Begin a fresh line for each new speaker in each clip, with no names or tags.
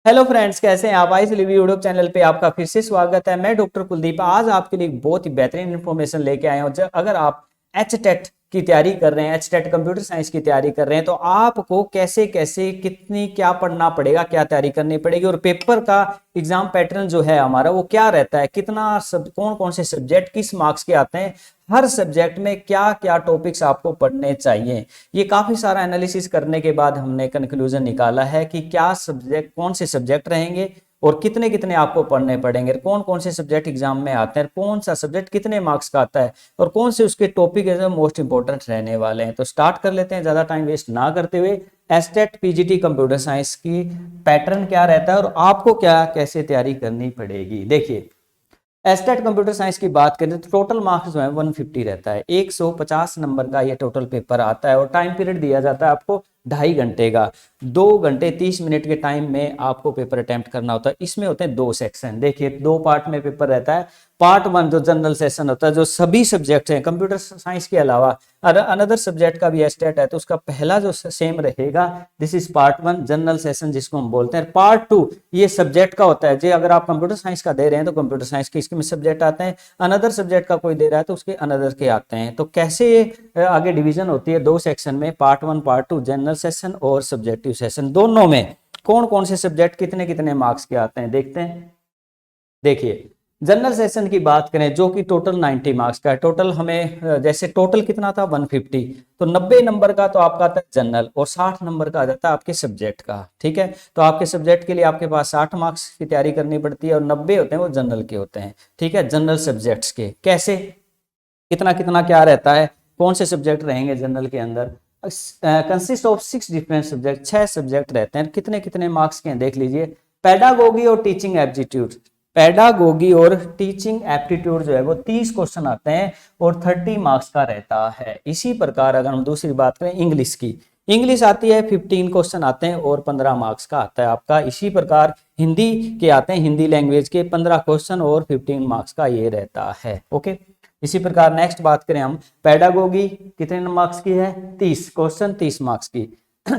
Hello friends, कैसे हैं आप। आई लिवी यूट्यूब चैनल पे आपका फिर से स्वागत है। मैं डॉक्टर कुलदीप आज आपके लिए एक बहुत ही बेहतरीन इन्फॉर्मेशन लेके आया हूं। अगर आप एचटेट की तैयारी कर रहे हैं, एचटेट कंप्यूटर साइंस की तैयारी कर रहे हैं, तो आपको कैसे कैसे कितनी क्या पढ़ना पड़ेगा, क्या तैयारी करनी पड़ेगी और पेपर का एग्जाम पैटर्न जो है हमारा वो क्या रहता है, कितना कौन कौन से सब्जेक्ट किस मार्क्स के आते हैं, हर सब्जेक्ट में क्या क्या टॉपिक्स आपको पढ़ने चाहिए। ये काफी सारा एनालिसिस करने के बाद हमने कंक्लूजन निकाला है कि क्या सब्जेक्ट, कौन से सब्जेक्ट रहेंगे और कितने कितने आपको पढ़ने पड़ेंगे, कौन कौन से सब्जेक्ट एग्जाम में आते हैं, कौन सा सब्जेक्ट कितने मार्क्स का आता है और कौन से उसके टॉपिक है जो मोस्ट इंपोर्टेंट रहने वाले हैं। तो स्टार्ट कर लेते हैं ज्यादा टाइम वेस्ट ना करते हुए। एस्टेट पीजीटी कंप्यूटर साइंस की पैटर्न क्या रहता है और आपको क्या कैसे तैयारी करनी पड़ेगी। देखिए, एस्टेट कंप्यूटर साइंस की बात करें तो टोटल मार्क्स जो है 150 रहता है, 150 नंबर का ये टोटल पेपर आता है और टाइम पीरियड दिया जाता है आपको 2.5 घंटे का। 2 घंटे 30 मिनट के टाइम में आपको पेपर अटेम्प्ट करना होता है। इसमें होते हैं 2 सेक्शन। देखिए, 2 पार्ट में पेपर रहता है। पार्ट 1 जो जनरल सेशन होता है, जो सभी सब्जेक्ट हैं कंप्यूटर साइंस के अलावा अनदर सब्जेक्ट का भी एस्टेट है, तो उसका पहला जो सेम रहेगा, this is part 1 general session जिसको हम बोलते हैं। पार्ट 2 ये सब्जेक्ट का होता है। जी, अगर आप कंप्यूटर साइंस का दे रहे हैं तो कंप्यूटर साइंस के इसके में सब्जेक्ट आते हैं, अनदर सब्जेक्ट का कोई दे रहा है तो उसके अनदर के आते हैं। तो कैसे ये आगे डिवीजन होती है 2 सेक्शन में, पार्ट 1 पार्ट 2, जनरल सेशन और सब्जेक्टिव सेशन, दोनों में कौन कौन से सब्जेक्ट कितने कितने मार्क्स के आते हैं देखते हैं। देखिए, जनरल सेशन की बात करें जो कि टोटल 90 मार्क्स का है। टोटल हमें जैसे टोटल कितना था 150, तो 90 नंबर का तो आपका आता है जनरल और 60 नंबर का आ जाता है आपके सब्जेक्ट का। ठीक है, तो आपके सब्जेक्ट के लिए आपके पास 60 मार्क्स की तैयारी करनी पड़ती है और 90 होते हैं वो जनरल के होते हैं। ठीक है, जनरल सब्जेक्ट्स के कैसे कितना कितना क्या रहता है, कौन से सब्जेक्ट रहेंगे जनरल के अंदर। Consist of 6 different subject, 6 subject रहते हैं। कितने कितने मार्क्स के हैं देख लीजिए। पैडागोगी और टीचिंग एप्टीट्यूड, पैडागोगी और टीचिंग एप्टीट्यूड जो है वो 30 क्वेश्चन आते हैं और 30 मार्क्स का रहता है। इसी प्रकार अगर हम दूसरी बात करें इंग्लिश की, इंग्लिश आती है 15 क्वेश्चन आते हैं और 15 मार्क्स का आता है आपका। इसी प्रकार हिंदी के आते हैं, हिंदी लैंग्वेज के 15 क्वेश्चन और 15 मार्क्स का ये रहता है। ओके, इसी प्रकार नेक्स्ट बात करें हम, पैडागोगी कितने मार्क्स की है, 30 क्वेश्चन 30 मार्क्स की।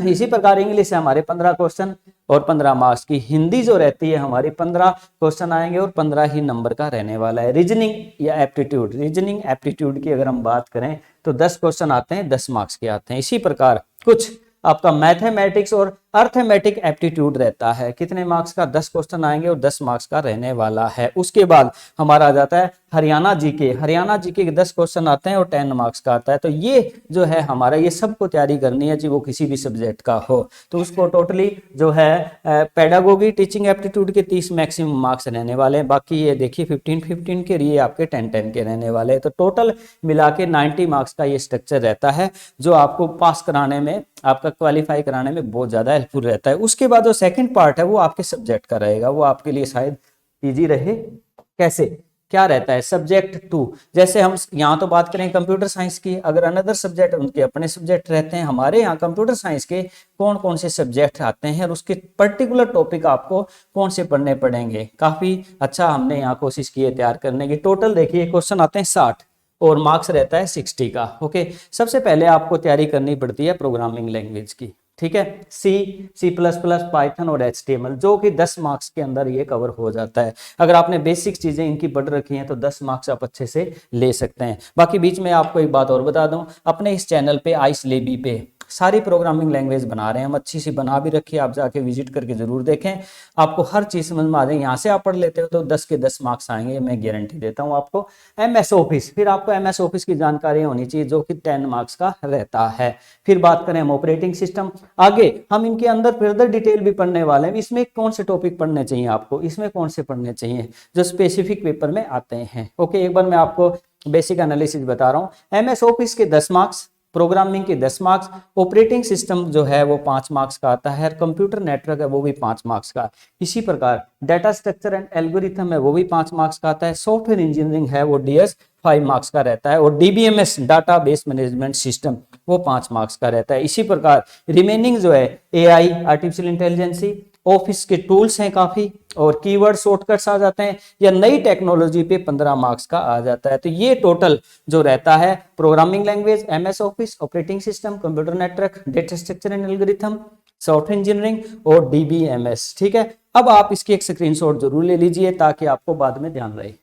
इसी प्रकार इंग्लिश है हमारे 15 क्वेश्चन और 15 मार्क्स की। हिंदी जो रहती है हमारी 15 क्वेश्चन आएंगे और 15 ही नंबर का रहने वाला है। रीजनिंग या एप्टीट्यूड, रीजनिंग एप्टीट्यूड की अगर हम बात करें तो 10 क्वेश्चन आते हैं, 10 मार्क्स के आते हैं। इसी प्रकार कुछ आपका मैथमेटिक्स और अर्थमेटिक एप्टीट्यूड रहता है, कितने मार्क्स का, 10 क्वेश्चन आएंगे और 10 मार्क्स का रहने वाला है। उसके बाद हमारा आ जाता है हरियाणा जीके, हरियाणा जीके के 10 क्वेश्चन आते हैं और 10 मार्क्स का आता है। तो ये जो है हमारा, ये सबको तैयारी करनी है जी, वो किसी भी सब्जेक्ट का हो। तो उसको टोटली जो है पेडागोगी टीचिंग एप्टीट्यूड के 30 मैक्सिमम मार्क्स रहने वाले हैं। बाकी ये देखिए 15 के लिए आपके 10 के रहने वाले हैं। तो टोटल मिला के 90 मार्क्स का ये स्ट्रक्चर रहता है जो आपको पास कराने में, आपका क्वालिफाई कराने में बहुत ज्यादा हेल्पफुल रहता है। उसके बाद जो सेकंड पार्ट है वो आपके सब्जेक्ट का रहेगा, वो आपके लिए शायद इजी रहे। कैसे क्या रहता है, सब्जेक्ट 2, जैसे हम यहाँ तो बात करें कंप्यूटर साइंस की, अगर अनदर सब्जेक्ट उनके अपने सब्जेक्ट रहते हैं। हमारे यहाँ कंप्यूटर साइंस के कौन कौन से सब्जेक्ट आते हैं और उसके पर्टिकुलर टॉपिक आपको कौन से पढ़ने पड़ेंगे, काफी अच्छा हमने यहाँ कोशिश की है तैयार करने की। टोटल देखिए क्वेश्चन आते हैं 60 और मार्क्स रहता है 60 का। ओके, सबसे पहले आपको तैयारी करनी पड़ती है प्रोग्रामिंग लैंग्वेज की। ठीक है, सी प्लस प्लस, पाइथन और HTML, जो कि 10 मार्क्स के अंदर ये कवर हो जाता है। अगर आपने बेसिक चीजें इनकी पढ़ रखी हैं तो 10 मार्क्स आप अच्छे से ले सकते हैं। बाकी बीच में आपको एक बात और बता दूं, अपने इस चैनल पे आईसीलेबी पे सारी प्रोग्रामिंग लैंग्वेज बना रहे हैं हम, अच्छी सी बना भी रखी है, आप जाके विजिट करके जरूर देखें, आपको हर चीज समझ में आ जाएगी। यहाँ से आप पढ़ लेते हो तो 10 के 10 मार्क्स आएंगे, मैं गारंटी देता हूँ आपको। MS ऑफिस, फिर आपको MS ऑफिस की जानकारी होनी चाहिए जो कि 10 मार्क्स का रहता है। फिर बात करें हम ऑपरेटिंग सिस्टम, आगे हम इनके अंदर फर्दर डिटेल भी पढ़ने वाले हैं। इसमें कौन से टॉपिक पढ़ने चाहिए आपको, इसमें कौन से पढ़ने चाहिए जो स्पेसिफिक पेपर में आते हैं। ओके, एक बार मैं आपको बेसिक एनालिसिस बता रहा हूँ। MS ऑफिस के 10 मार्क्स, प्रोग्रामिंग के 10 मार्क्स, ऑपरेटिंग सिस्टम जो है वो 5 मार्क्स का आता है, कंप्यूटर नेटवर्क है वो भी 5 मार्क्स का। इसी प्रकार डाटा स्ट्रक्चर एंड एल्गोरिथम है वो भी 5 मार्क्स का आता है। सॉफ्टवेयर इंजीनियरिंग है वो DS 5 मार्क्स का रहता है और DBMS data base management system वो 5 मार्क्स का रहता है। इसी प्रकार रिमेनिंग जो है AI आर्टिफिशियल इंटेलिजेंसी, ऑफिस के टूल्स हैं काफी, और कीवर्ड शॉर्टकट्स आ जाते हैं, या नई टेक्नोलॉजी पे 15 मार्क्स का आ जाता है। तो ये टोटल जो रहता है programming language, MS office, operating system, computer network, data structure and algorithm, software engineering और DBMS। ठीक है, अब आप इसकी एक स्क्रीनशॉट जरूर ले लीजिए ताकि आपको बाद में ध्यान रहे।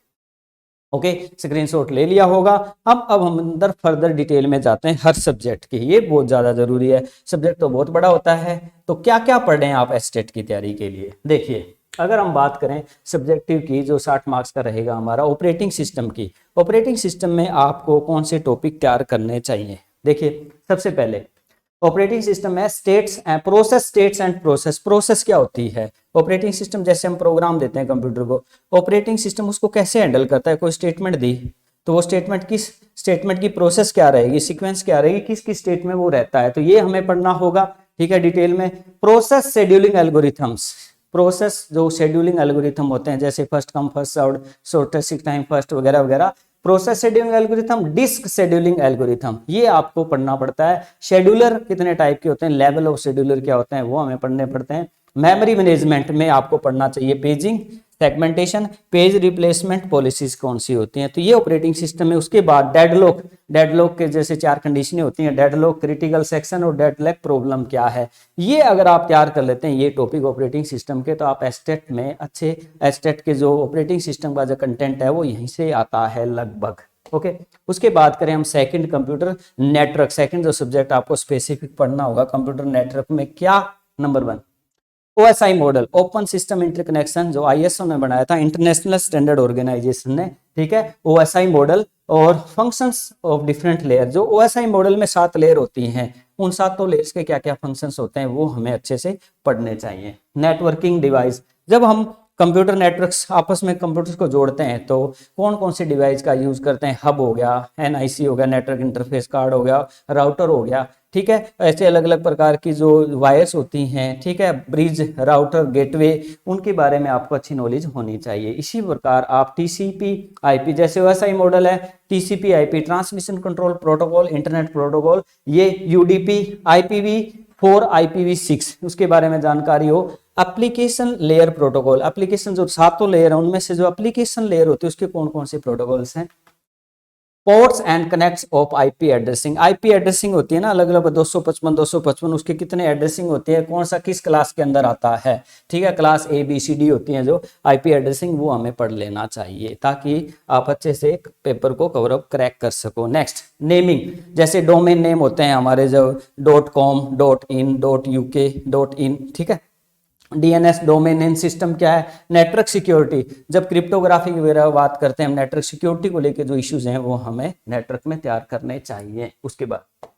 ओके, स्क्रीनशॉट ले लिया होगा। अब हम अंदर फर्दर डिटेल में जाते हैं हर सब्जेक्ट की, ये बहुत ज्यादा जरूरी है, सब्जेक्ट तो बहुत बड़ा होता है। तो क्या क्या पढ़ रहे हैं आप एस्टेट की तैयारी के लिए? देखिए, अगर हम बात करें सब्जेक्टिव की, जो 60 मार्क्स का रहेगा हमारा, ऑपरेटिंग सिस्टम की, ऑपरेटिंग सिस्टम में आपको कौन से टॉपिक तैयार करने चाहिए? देखिए, सबसे पहले ऑपरेटिंग सिस्टम में states and process, states and process. Process क्या होती है? ऑपरेटिंग सिस्टम जैसे हम प्रोग्राम देते हैं कंप्यूटर को, ऑपरेटिंग सिस्टम उसको कैसे हैंडल करता है? कोई स्टेटमेंट दी तो वो स्टेटमेंट, किस स्टेटमेंट की प्रोसेस क्या रहेगी, सीक्वेंस क्या रहेगी, किस किस स्टेट में वो रहता है, तो ये हमें पढ़ना होगा। ठीक है, डिटेल में। प्रोसेस शेड्यूलिंग एल्गोरिथम्स, प्रोसेस जो शेड्यूलिंग एल्गोरिथम होते हैं जैसे first come first served, shortest time first वगैरह वगैरह। Process scheduling algorithm, disk scheduling algorithm, ये आपको पढ़ना पड़ता है। शेड्यूलर कितने टाइप के होते हैं, लेवल ऑफ शेड्यूलर क्या होते हैं, वो हमें पढ़ने पड़ते हैं। मेमोरी मैनेजमेंट में आपको पढ़ना चाहिए paging, segmentation, page replacement policies कौन सी होती हैं, तो ये ऑपरेटिंग सिस्टम है। उसके बाद डेडलॉक, डेडलॉक के जैसे 4 कंडीशनें होती हैं, डेडलॉक, क्रिटिकल सेक्शन और डेडलॉक प्रॉब्लम क्या है, ये अगर आप तैयार कर लेते हैं ये टॉपिक ऑपरेटिंग सिस्टम के, तो आप एस्टेट में अच्छे, एस्टेट के जो ऑपरेटिंग सिस्टम का जो कंटेंट है वो यहीं से आता है लगभग। ओके, उसके बाद करें हम सेकंड, कंप्यूटर नेटवर्क। सेकंड जो सब्जेक्ट आपको स्पेसिफिक पढ़ना होगा कंप्यूटर नेटवर्क में, क्या? Number 1 OSI model, open system interconnection, जो ISO ने बनाया था, इंटरनेशनल स्टैंडर्ड ऑर्गेनाइजेशन ने। ठीक है, OSI मॉडल और फंक्शंस ऑफ डिफरेंट लेयर। जो OSI मॉडल में 7 लेयर होती हैं, उन 7 लेयर्स के क्या क्या फंक्शंस होते हैं वो हमें अच्छे से पढ़ने चाहिए। नेटवर्किंग डिवाइस, जब हम कंप्यूटर नेटवर्क्स आपस में कंप्यूटर्स को जोड़ते हैं तो कौन कौन से डिवाइस का यूज करते हैं? हब हो गया, NIC हो गया, नेटवर्क इंटरफेस कार्ड हो गया, राउटर हो गया। ठीक है, ऐसे अलग अलग प्रकार की जो वायर्स होती हैं, ठीक है, ब्रिज, राउटर, गेटवे, उनके बारे में आपको अच्छी नॉलेज होनी चाहिए। इसी प्रकार आप TCP IP, जैसे OSI मॉडल है, TCP IP transmission control protocol, internet protocol, ये UDP, IPv4, IPv6, उसके बारे में जानकारी हो। एप्लीकेशन लेयर प्रोटोकॉल, एप्लीकेशन जो 7 लेयर है उनमें से जो एप्लीकेशन लेयर होती है उसके कौन कौन से प्रोटोकॉल्स हैं। Ports and connects of IP addressing, IP addressing होती है ना अलग अलग, 255 255, उसके कितने एड्रेसिंग होती है, कौन सा किस क्लास के अंदर आता है। ठीक है, क्लास ABCD होती है जो IP एड्रेसिंग, वो हमें पढ़ लेना चाहिए ताकि आप अच्छे से पेपर को कवर अप क्रैक कर सको। नेक्स्ट, नेमिंग, जैसे डोमेन नेम होते हैं हमारे जो .com, .in, .uk, .in। ठीक है, DNS डोमेन नेम सिस्टम क्या है। नेटवर्क सिक्योरिटी, जब क्रिप्टोग्राफी वगैरह बात करते हैं हम, नेटवर्क सिक्योरिटी को लेकर जो इश्यूज हैं वो हमें नेटवर्क में तैयार करने चाहिए। उसके बाद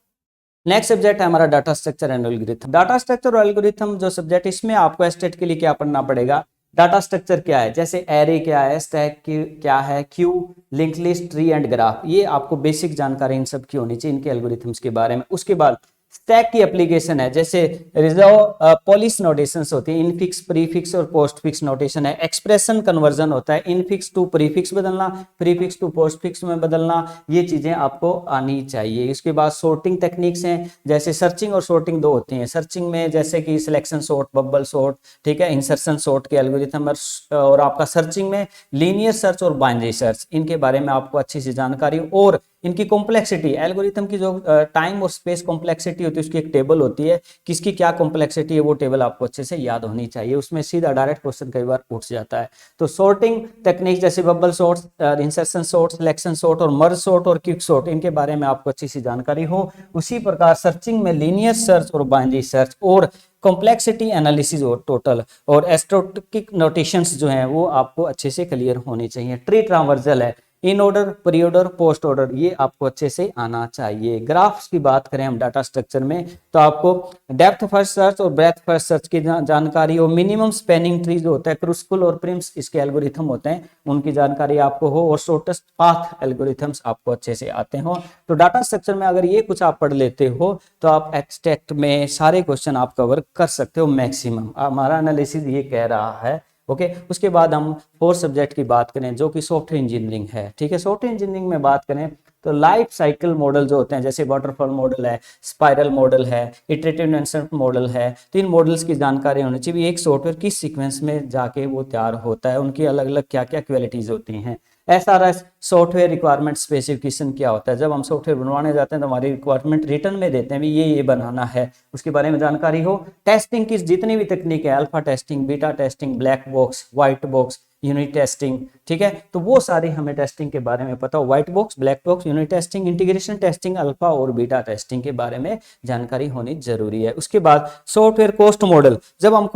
नेक्स्ट सब्जेक्ट है हमारा data structure and algorithm. Data structure और एल्गोरिथम जो सब्जेक्ट, इसमें आपको एस्टेट के लिए क्या पढ़ना पड़ेगा? डाटा स्ट्रक्चर क्या है, जैसे एरे क्या है, स्टैक क्या है, Q, link list, tree and graph, ये आपको बेसिक जानकारी इन सब की होनी चाहिए, इनके एल्गोरिथम्स के बारे में। उसके बाद स्टैक की एप्लीकेशन है, जैसे रिजर्व पॉलिश नोटेशंस होती है, इनफिक्स, प्रीफिक्स और पोस्टफिक्स नोटेशन है। एक्सप्रेशन कन्वर्जन होता है, इनफिक्स टू प्रीफिक्स बदलना, प्रीफिक्स टू पोस्टफिक्स में बदलना, ये चीजें आपको आनी चाहिए। इसके बाद सोर्टिंग टेक्निक्स हैं, जैसे सर्चिंग और सोर्टिंग 2 होती हैं। सर्चिंग में जैसे कि सिलेक्शन सॉर्ट, बबल सॉर्ट, ठीक है, इंसर्शन सॉर्ट के एल्गोरिथम, और आपका सर्चिंग में लीनियर सर्च और बाइनरी सर्च, इनके बारे में आपको अच्छी सी जानकारी, और इनकी कॉम्प्लेक्सिटी, एल्गोरिथम की जो टाइम और स्पेस कॉम्प्लेक्सिटी होती है उसकी एक टेबल होती है, किसकी क्या कॉम्प्लेक्सिटी है वो टेबल आपको अच्छे से याद होनी चाहिए, उसमें सीधा डायरेक्ट क्वेश्चन कई बार पूछ जाता है। तो सॉर्टिंग टेक्निक जैसे bubble sort, insertion sort, selection sort और मर्ज सॉर्ट और क्विक सॉर्ट, इनके बारे में आपको अच्छी सी जानकारी हो। उसी प्रकार सर्चिंग में लीनियर सर्च और बाइनरी सर्च और कॉम्प्लेक्सिटी एनालिसिस और टोटल और एस्ट्रोटिक नोटेशंस जो हैं वो आपको अच्छे से क्लियर होनी चाहिए। ट्री ट्रांवर्सल है, in order, pre order, post order, ये आपको अच्छे से आना चाहिए। ग्राफ्स की बात करें हम डाटा स्ट्रक्चर में तो आपको डेप्थ फर्स्ट सर्च और ब्रेथ फर्स्ट सर्च की जानकारी हो, मिनिमम स्पैनिंग ट्री जो होता है, क्रूस्कुल और प्रिम्स इसके एल्गोरिथम होते हैं, उनकी जानकारी आपको हो, और शॉर्टेस्ट पाथ एल्गोरिथम्स आपको अच्छे से आते हो। तो डाटा स्ट्रक्चर में अगर ये कुछ आप पढ़ लेते हो तो आप एक्सटेक्ट में सारे क्वेश्चन आप कवर कर सकते हो मैक्सिमम, हमारा एनालिसिस ये कह रहा है। ओके, उसके बाद हम 4 सब्जेक्ट की बात करें जो कि सॉफ्टवेयर इंजीनियरिंग है। ठीक है, सॉफ्टवेयर इंजीनियरिंग में बात करें तो लाइफ साइकिल मॉडल जो होते हैं, जैसे वाटरफॉल मॉडल है, स्पाइरल मॉडल है, इटरेटिव इन्वेंशन मॉडल है, तो इन मॉडल्स की जानकारी होनी चाहिए। एक सॉफ्टवेयर किस सीक्वेंस में जाके वो तैयार होता है, उनकी अलग अलग क्या क्या क्वालिटीज होती हैं। SRS सॉफ्टवेयर रिक्वायरमेंट स्पेसिफिकेशन क्या होता है? जब हम सॉफ्टवेयर बनवाने जाते हैं तो हमारी रिक्वायरमेंट रिटर्न में देते हैं भी ये बनाना है, उसके बारे में जानकारी हो। टेस्टिंग की जितनी भी तकनीक है, alpha testing, beta testing, black box, white box, unit testing, ठीक है, तो वो सारी हमें टेस्टिंग के बारे में पता हो। White box, black box, unit testing, integration testing, alpha और बीटा टेस्टिंग के बारे में जानकारी होनी जरूरी है। उसके बाद सॉफ्टवेयर कॉस्ट मॉडल, जब हम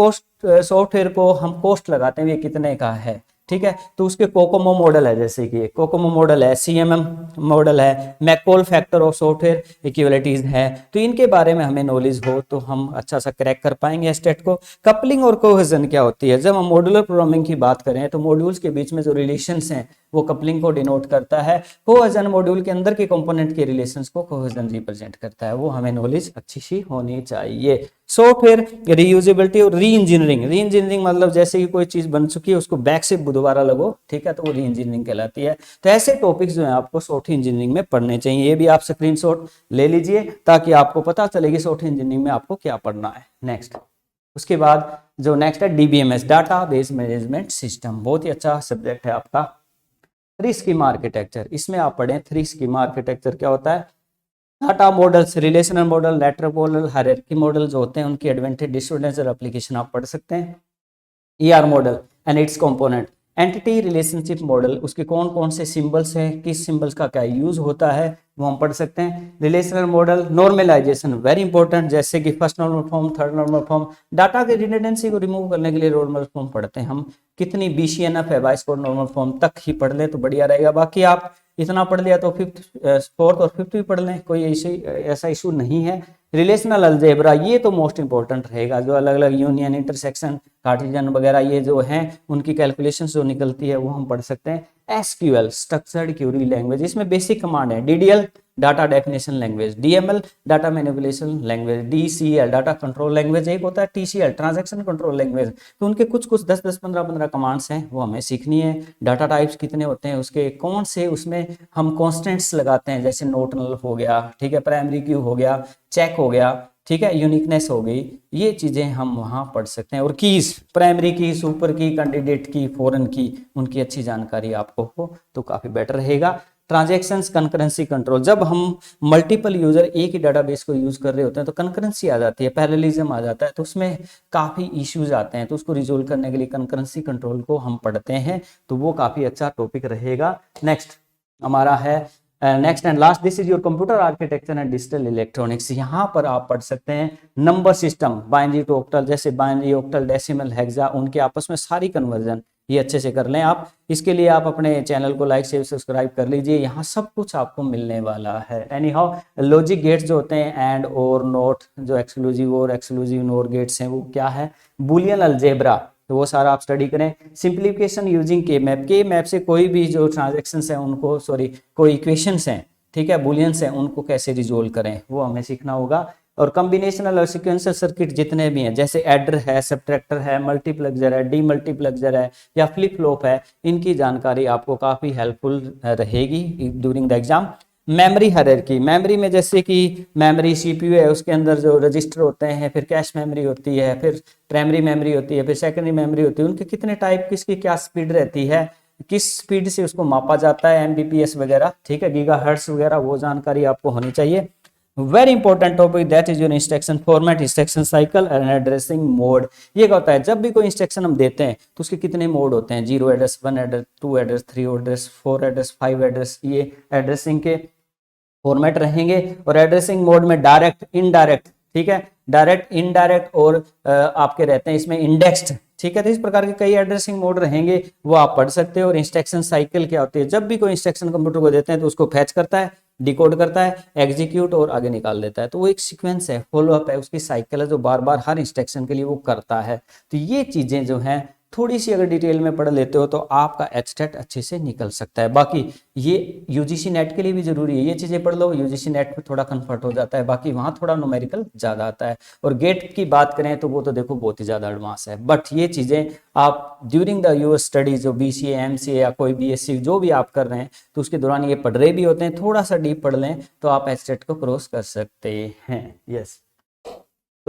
सॉफ्टवेयर को हम कॉस्ट लगाते हैं ये कितने का है, ठीक है, तो उसके कोकोमो मॉडल है, जैसे कि कोकोमो मॉडल है, CMM मॉडल है, मैककोल फैक्टर ऑफ सॉफ्टवेयर इक्विलिटीज है, तो इनके बारे में हमें नॉलेज हो तो हम अच्छा सा क्रैक कर पाएंगे स्टेट को। कपलिंग और कोहेजन क्या होती है? जब हम मॉड्यूलर प्रोग्रामिंग की बात करें तो मॉड्यूल्स के बीच में जो रिलेशंस हैं वो कपलिंग को डिनोट करता है। कोहेजन मॉड्यूल के अंदर के कंपोनेंट के रिलेशंस को कोहेजन रिप्रेजेंट करता है, वो हमें नॉलेज अच्छी सी होनी चाहिए। सॉफ्टवेयर रीयूजेबिलिटी और री इंजीनियरिंग मतलब जैसे कि कोई चीज बन चुकी है उसको बैक से दोबारा लगो, ठीक है, तो वो री इंजीनियरिंग कहलाती है। तो ऐसे टॉपिक्स जो है आपको सॉफ्टवेयर इंजीनियरिंग में पढ़ने चाहिए, ये भी आप स्क्रीनशॉट ले लीजिए ताकि आपको पता चलेगी सॉफ्टवेयर इंजीनियरिंग में आपको क्या पढ़ना है। नेक्स्ट, उसके बाद जो नेक्स्ट है DBMS, data base management system, बहुत ही अच्छा सब्जेक्ट है आपका। 3 स्कीमा आर्किटेक्चर, इसमें आप पढ़ें 3 स्कीमा आर्किटेक्चर क्या होता है। Data models, relational model, network model, hierarchy model जो होते हैं उनकी एडवांटेज डिसएडवांटेज और एप्लीकेशन आप पढ़ सकते हैं। ER model and it's component, entity relationship model, उसके कौन कौन से सिंबल्स हैं, किस सिंबल्स का क्या यूज होता है वो हम पढ़ सकते हैं। Relational model, normalization very important, जैसे कि first normal form, third normal form, data के रिडंडेंसी को रिमूव करने के लिए नॉर्मल फॉर्म पढ़ते हैं हम। कितनी BCNF है, बाईस को नॉर्मल फॉर्म तक ही पढ़ लें तो बढ़िया रहेगा, बाकी आप इतना पढ़ लिया तो 4th और 5th भी पढ़ लें, कोई ऐसा इशू नहीं है। रिलेशनल अलजेब्रा, ये तो मोस्ट इंपॉर्टेंट रहेगा, जो अलग अलग यूनियन, इंटरसेक्शन, कार्टेशियन वगैरह ये जो हैं उनकी कैलकुलेशंस जो निकलती है वो हम पढ़ सकते हैं। SQL स्ट्रक्चर्ड क्वेरी लैंग्वेज, इसमें बेसिक कमांड है। DDL data definition language, DML data manipulation language, DCL data control language, एक होता है TCL ट्रांजैक्शन कंट्रोल लैंग्वेज। तो उनके कुछ 10 15 कमांड्स हैं वो हमें सीखनी है। डाटा टाइप्स कितने होते हैं, उसके कौन से उसमें हम कॉन्स्टेंट्स लगाते हैं, जैसे नोट नल हो गया, ठीक है, प्राइमरी की हो गया, चेक हो गया, ठीक है, यूनिकनेस हो गई, ये चीजें हम वहां पढ़ सकते हैं। और कीज, प्राइमरी की, सुपर की, कैंडिडेट की, फॉरेन की, उनकी अच्छी जानकारी आपको हो तो काफी बेटर रहेगा। ट्रांजैक्शंस, कंकरेंसी कंट्रोल, जब हम मल्टीपल यूजर एक ही डाटाबेस को यूज कर रहे होते हैं तो कंकरेंसी आ जाती है, पैरेललिज्म आ जाता है, तो उसमें काफी इश्यूज आते हैं, तो उसको रिजोल्व करने के लिए कंकरेंसी कंट्रोल को हम पढ़ते हैं, तो वो काफी अच्छा टॉपिक रहेगा। नेक्स्ट हमारा है next and last, this is your computer architecture and digital electronics. यहाँ पर आप पढ़ सकते हैं number system, binary to octal, जैसे बाइनरी, ऑक्टल, डेसिमल, हेक्सा, उनके आपस में सारी कन्वर्जन ये अच्छे से कर लें आप। इसके लिए आप अपने चैनल को लाइक शेयर सब्सक्राइब कर लीजिए, यहाँ सब कुछ आपको मिलने वाला है। एनी हाउ, लॉजिक गेट्स जो होते हैं, एंड और नॉट, जो एक्सक्लूसिव और एक्सक्लूसिव नॉर गेट्स हैं वो क्या है, बुलियन अलजेब्रा, तो वो सारा आप स्टडी करें। सिंप्लीफिकेशन यूजिंग के मैप, के मैप से कोई भी जो ट्रांजेक्शन्स हैं उनको, कोई इक्वेशंस हैं, ठीक है, बुलियंस हैं, उनको कैसे रिजोल्व करें वो हमें सीखना होगा। और कॉम्बिनेशनल और सिक्वेंशियल सर्किट जितने भी हैं, जैसे एडर है, सब्ट्रैक्टर है, मल्टीप्लेक्सर है, डीमल्टीप्लेक्सर है या फ्लिप फ्लॉप है, इनकी जानकारी आपको काफी हेल्पफुल रहेगी during the exam. Memory hierarchy, memory में जैसे कि मेमोरी CPU है, उसके अंदर जो रजिस्टर होते हैं, फिर कैश मेमोरी होती है, फिर प्राइमरी मेमोरी होती है, फिर सेकेंडरी मेमोरी होती है, उनके कितने टाइप, किसकी क्या स्पीड रहती है, किस स्पीड से उसको मापा जाता है, MBPS वगैरह, ठीक है, गीगाहर्ट्ज वगैरह, वो जानकारी आपको होनी चाहिए। Very important topic, that is your instruction format, instruction cycle and addressing mode. ये क्या होता है, जब भी कोई इंस्ट्रक्शन हम देते हैं तो उसके कितने मोड होते हैं, 0 address, 1 address, 2 address, 3 address, 4 address, 5 address, ये एड्रेसिंग के फॉर्मेट रहेंगे। और एड्रेसिंग मोड में डायरेक्ट, इनडायरेक्ट, ठीक है, डायरेक्ट, इनडायरेक्ट और आपके रहते हैं इसमें इंडेक्स्ड, ठीक है, तो इस प्रकार के कई एड्रेसिंग मोड रहेंगे, वो आप पढ़ सकते हो। और इंस्ट्रक्शन साइकिल क्या होती है, जब भी कोई इंस्ट्रक्शन कंप्यूटर को देते हैं तो उसको फैच करता है, डिकोड करता है, एग्जीक्यूट और आगे निकाल देता है, तो वो एक सीक्वेंस है, फॉलो अप है, उसकी साइकिल है जो बार बार हर इंस्ट्रक्शन के लिए वो करता है। तो ये चीजें जो हैं थोड़ी सी अगर डिटेल में पढ़ लेते हो तो आपका एचटेट अच्छे से निकल सकता है। बाकी ये यूजीसी नेट के लिए भी जरूरी है, ये चीजें पढ़ लो, यूजीसी नेट में थोड़ा कंफर्ट हो जाता है, बाकी वहां थोड़ा न्यूमेरिकल ज्यादा आता है। और गेट की बात करें तो वो तो देखो बहुत ही ज्यादा एडवांस है, बट ये चीजें आप ड्यूरिंग द यूर स्टडी, जो BCA, MCA या कोई BSc जो भी आप कर रहे हैं तो उसके दौरान ये पढ़ रहे भी होते हैं, थोड़ा सा डीप पढ़ लें तो आप एचटेट को क्रॉस कर सकते हैं। यस,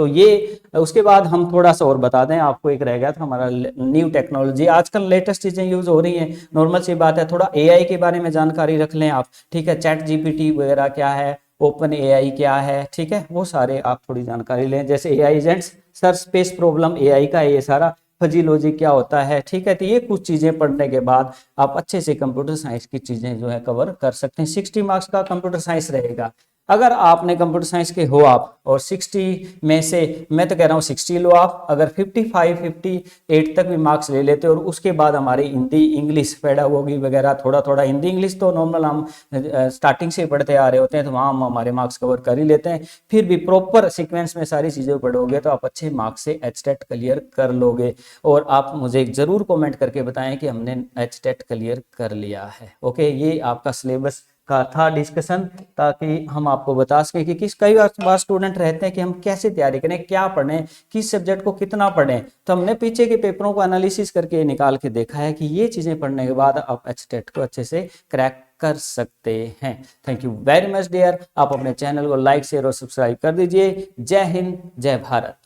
तो ये उसके बाद हम थोड़ा सा और बता दें आपको, एक रह गया था हमारा न्यू टेक्नोलॉजी, आजकल लेटेस्ट चीज़ें यूज़ हो रही हैं, नॉर्मल सी बात है। थोड़ा एआई के बारे में जानकारी रख लें आप, ठीक है, चैट जीपीटी वगैरह क्या है, ओपन एआई क्या है, ठीक है, वो सारे आप थोड़ी जानकारी लें। जैसे AI agents, sir space problem AI का है ये सारा, फजी लॉजिक क्या होता है, ठीक है। तो ये कुछ चीज़ें पढ़ने के बाद आप अच्छे से कंप्यूटर साइंस की चीज़ें जो है कवर कर सकते हैं। 60 मार्क्स का कंप्यूटर साइंस रहेगा। अगर आपने कंप्यूटर साइंस के हो आप और 60 में से, मैं तो कह रहा हूँ 60 लो आप, अगर 55 58 तक भी मार्क्स ले लेते हो और उसके बाद हमारी हिंदी इंग्लिश पेडागोगी वगैरह, थोड़ा थोड़ा हिंदी इंग्लिश तो नॉर्मल हम स्टार्टिंग से पढ़ते आ रहे होते हैं, तो वहाँ हम हमारे मार्क्स कवर कर ही लेते हैं। फिर भी प्रॉपर सीक्वेंस में सारी चीज़ें पढ़ोगे तो आप अच्छे मार्क्स से एचटेट क्लियर कर लोगे। और आप मुझे ज़रूर कमेंट करके बताएं कि हमने एचटेट क्लियर कर लिया है। ओके, ये आपका सिलेबस का था डिस्कशन, ताकि हम आपको बता सकें कि किस, कई बार स्टूडेंट रहते हैं कि हम कैसे तैयारी करें, क्या पढ़ें, किस सब्जेक्ट को कितना पढ़ें। तो हमने पीछे के पेपरों को एनालिसिस करके निकाल के देखा है कि ये चीज़ें पढ़ने के बाद आप एचटेट को अच्छे से क्रैक कर सकते हैं। Thank you very much dear. आप अपने चैनल को लाइक शेयर और सब्सक्राइब कर दीजिए। जय हिंद, जय भारत।